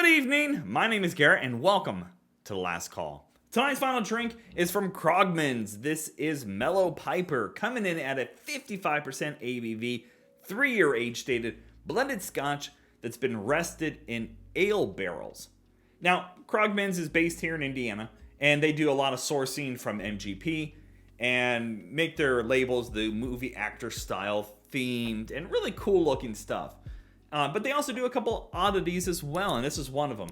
Good evening, my name is Garrett and welcome to The Last Call. Tonight's final drink is from Krogmans. This is Mellow Piper, coming in at a 55% ABV, 3-year age-dated blended Scotch that's been rested in ale barrels. Now, Krogmans is based here in Indiana, and they do a lot of sourcing from MGP and make their labels the movie actor style themed and really cool looking stuff. But they also do a couple oddities as well, and this is one of them.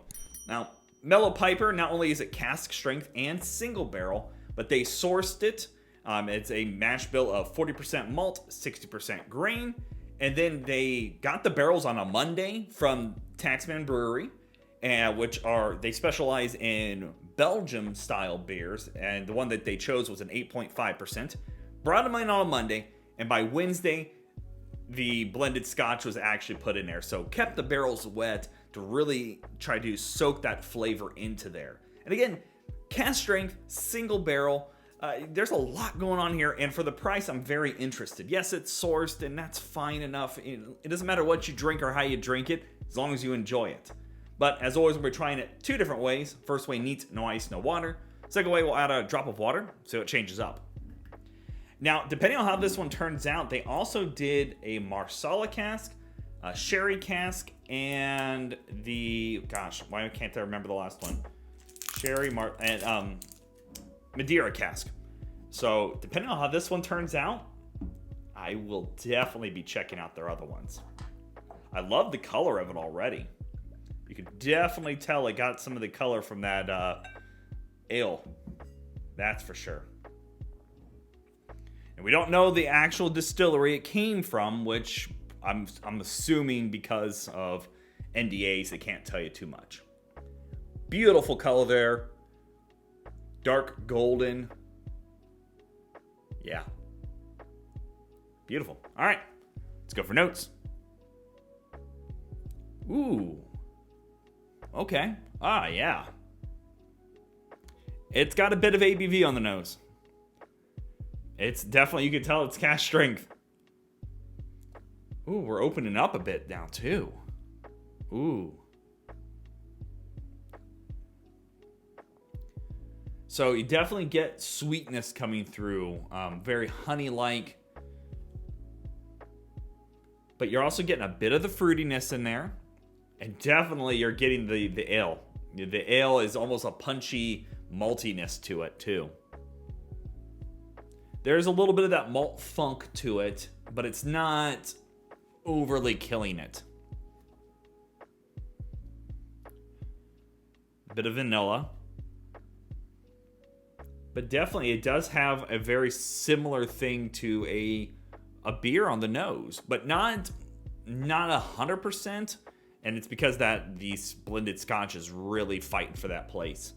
Now, Mellow Piper, not only is it cask strength and single barrel, but they sourced it. It's a mash bill of 40% malt, 60% grain, and then they got the barrels on a Monday from Taxman Brewery, they specialize in Belgium style beers, and the one that they chose was an 8.5%. Brought them in on a Monday, and by Wednesday, the blended Scotch was actually put in there. So kept the barrels wet to really try to soak that flavor into there. And again, cask strength, single barrel. There's a lot going on here, and for the price, I'm very interested. Yes, it's sourced, and that's fine enough. It doesn't matter what you drink or how you drink it, as long as you enjoy it. But as always, we're trying it two different ways. First way, neat, no ice, no water. Second way, we'll add a drop of water so it changes up. Now, depending on how this one turns out, they also did a Marsala cask, a sherry cask, and why can't I remember the last one? Madeira cask. So, depending on how this one turns out, I will definitely be checking out their other ones. I love the color of it already. You can definitely tell it got some of the color from that ale. That's for sure. And we don't know the actual distillery it came from, which I'm assuming because of NDAs, they can't tell you too much. Beautiful color there. Dark golden. Yeah. Beautiful. All right. Let's go for notes. Ooh. Okay. Yeah. It's got a bit of ABV on the nose. It's definitely, you can tell it's cask strength. Ooh, we're opening up a bit now too. Ooh. So you definitely get sweetness coming through. Very honey-like. But you're also getting a bit of the fruitiness in there. And definitely you're getting the ale. The ale is almost a punchy maltiness to it too. There's a little bit of that malt funk to it, but it's not overly killing it. A bit of vanilla. But definitely it does have a very similar thing to a beer on the nose, but not 100%. And it's because these blended Scotch is really fighting for that place.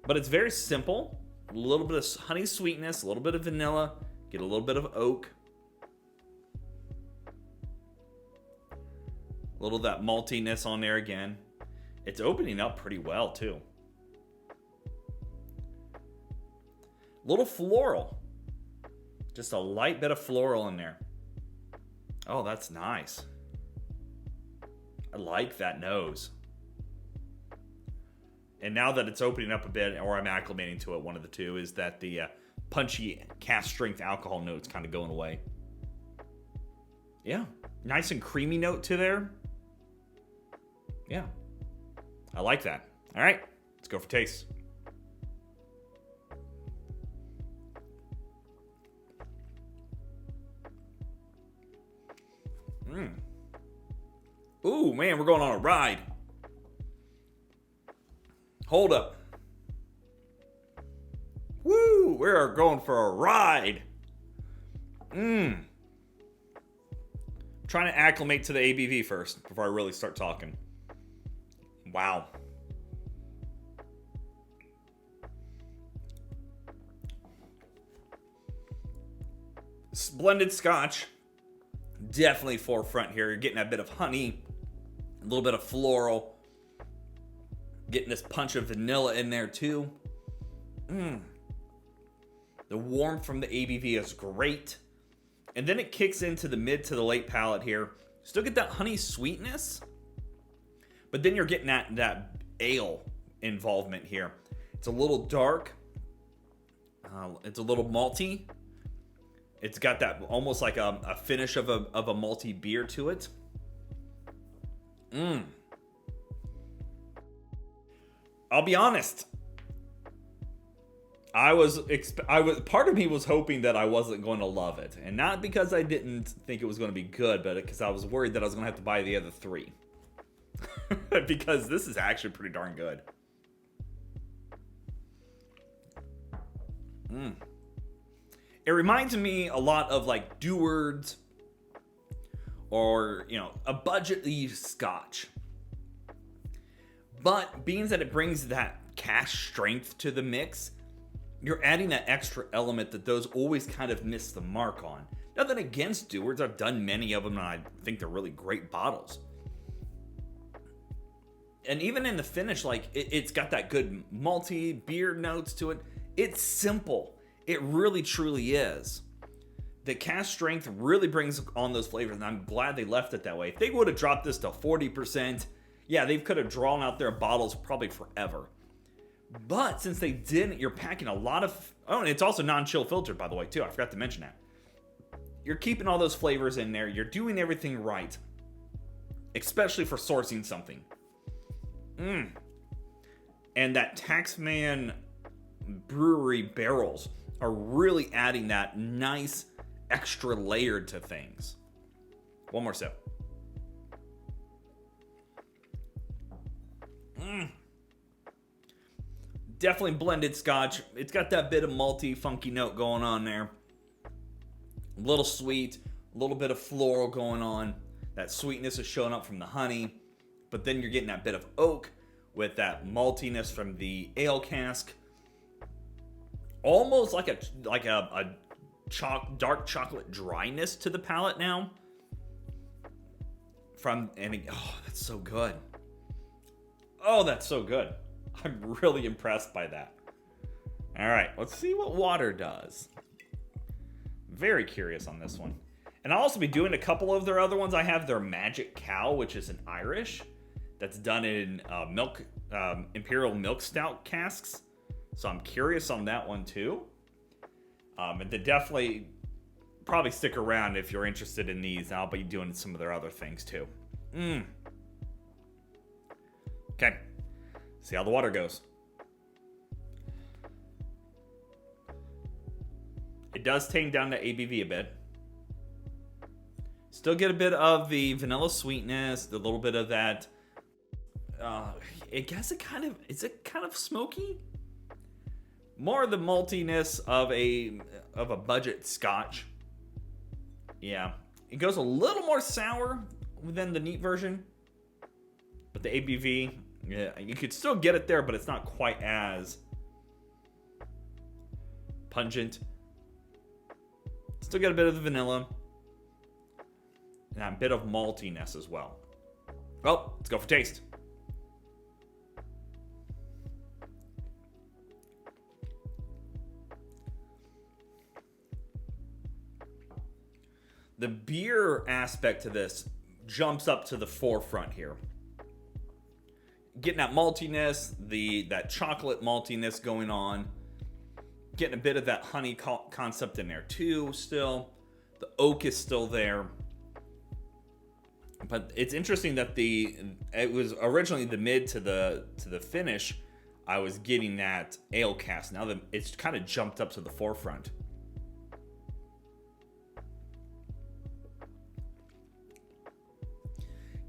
But it's very simple. A little bit of honey sweetness, a little bit of vanilla, get a little bit of oak. A little of that maltiness on there again. It's opening up pretty well too. A little floral. Just a light bit of floral in there. Oh, that's nice. I like that nose. And now that it's opening up a bit, or I'm acclimating to it, one of the two, is that the punchy cask strength alcohol note's kind of going away. Yeah. Nice and creamy note to there. Yeah. I like that. All right. Let's go for taste. Ooh, man, we're going on a ride. Hold up. Woo, we're going for a ride. Trying to acclimate to the ABV first before I really start talking. Wow. This blended Scotch, definitely forefront here. You're getting a bit of honey, a little bit of floral. Getting this punch of vanilla in there too. The warmth from the ABV is great. And then it kicks into the mid to the late palate here. Still get that honey sweetness, But then you're getting that ale involvement here. It's a little dark. It's a little malty. It's got that almost like a finish of a malty beer to it. I'll be honest. I was part of me was hoping that I wasn't going to love it, and not because I didn't think it was going to be good, but because I was worried that I was going to have to buy the other three. Because this is actually pretty darn good. It reminds me a lot of like Dewards or, a budget-y Scotch. But being that it brings that cask strength to the mix, you're adding that extra element that those always kind of miss the mark on. Nothing against Dewards. I've done many of them, and I think they're really great bottles. And even in the finish, like, it's got that good malty beer notes to it. It's simple. It really, truly is. The cask strength really brings on those flavors, and I'm glad they left it that way. If they would have dropped this to 40%, yeah, they could have drawn out their bottles probably forever. But since they didn't, you're packing a lot of... Oh, and it's also non-chill filtered, by the way, too. I forgot to mention that. You're keeping all those flavors in there. You're doing everything right. Especially for sourcing something. And that Taxman brewery barrels are really adding that nice extra layer to things. One more sip. Definitely blended Scotch. It's got that bit of malty, funky note going on there. A little sweet, a little bit of floral going on. That sweetness is showing up from the honey. But then you're getting that bit of oak with that maltiness from the ale cask. Almost like a dark chocolate dryness to the palate now. That's so good. Oh, that's so good. I'm really impressed by that. All right, let's see what water does. Very curious on this one. And I'll also be doing a couple of their other ones. I have their Magic Cow, which is an Irish. That's done in Imperial Milk Stout casks. So I'm curious on that one too. And then definitely probably stick around if you're interested in these. I'll be doing some of their other things too. Okay. See how the water goes. It does tame down the ABV a bit. Still get a bit of the vanilla sweetness, the little bit of that. I guess is it kind of smoky? More of the maltiness of a budget Scotch. Yeah, it goes a little more sour than the neat version, but the ABV, yeah, you could still get it there, but it's not quite as pungent. Still get a bit of the vanilla and a bit of maltiness as well. Well, let's go for taste. The beer aspect to this jumps up to the forefront here. Getting that maltiness, that chocolate maltiness going on. Getting a bit of that honey concept in there too still. The oak is still there. But it's interesting that it was originally the mid to the finish. I was getting that ale cask. Now that it's kind of jumped up to the forefront.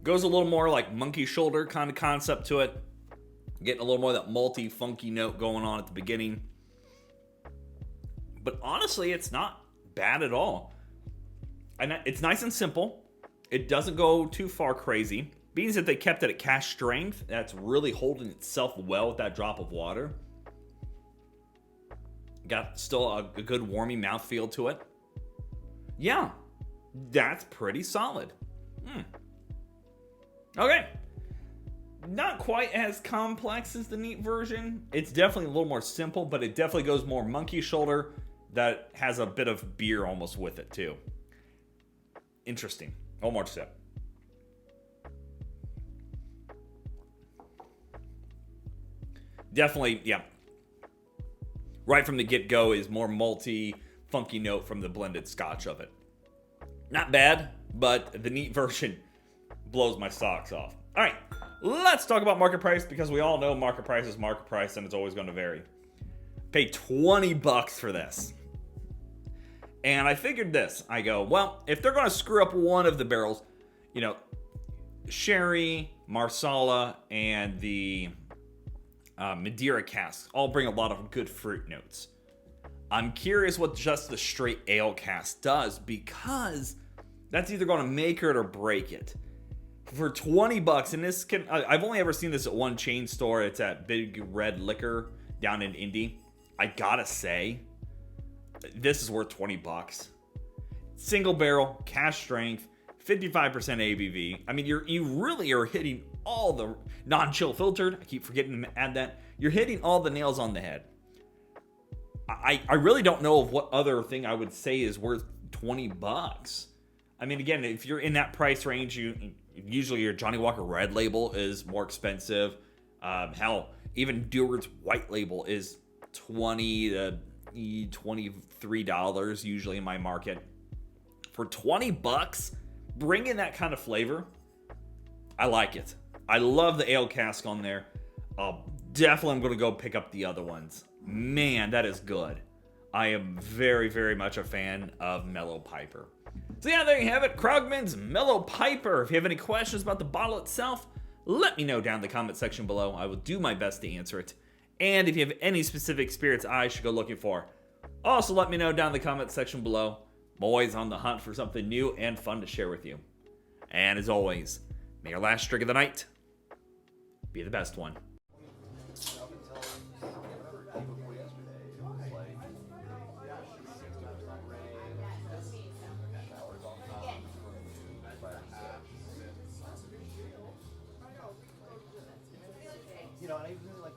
Goes a little more like monkey shoulder kind of concept to it. Getting a little more of that malty, funky note going on at the beginning. But honestly, it's not bad at all. And it's nice and simple. It doesn't go too far crazy. Being that they kept it at cask strength, that's really holding itself well with that drop of water. Got still a good warmy mouthfeel to it. Yeah, that's pretty solid. Okay. Not quite as complex as the neat version. It's definitely a little more simple, but it definitely goes more monkey shoulder. That has a bit of beer almost with it too. Interesting. One more sip. Definitely, yeah. Right from the get-go is more malty, funky note from the blended Scotch of it. Not bad, but the neat version blows my socks off. All right, let's talk about market price, because we all know market price is market price and it's always going to vary. Paid $20 for this. And I figured this. I go, well, if they're going to screw up one of the barrels, you know, Sherry, Marsala, and the Madeira cask all bring a lot of good fruit notes. I'm curious what just the straight ale cask does, because that's either going to make it or break it. For $20, and this can, I've only ever seen this at one chain store. It's at Big Red Liquor down in Indy. I gotta say, this is worth $20. Single barrel, cask strength, 55% ABV. I mean, you really are hitting all the non-chill filtered. I keep forgetting to add that. You're hitting all the nails on the head. I really don't know of what other thing I would say is worth $20. I mean, again, if you're in that price range, usually your Johnny Walker Red Label is more expensive. Hell, even Dewar's White Label is $20 to $23 usually in my market. For $20, bring in that kind of flavor. I like it. I love the ale cask on there. Definitely I'm going to go pick up the other ones. Man, that is good. I am very, very much a fan of Mellow Piper. So yeah, there you have it. Krogmans Mellow Piper. If you have any questions about the bottle itself, let me know down in the comment section below. I will do my best to answer it. And if you have any specific spirits I should go looking for, also let me know down in the comment section below. I'm always on the hunt for something new and fun to share with you. And as always, may your last drink of the night be the best one. You know, and I really like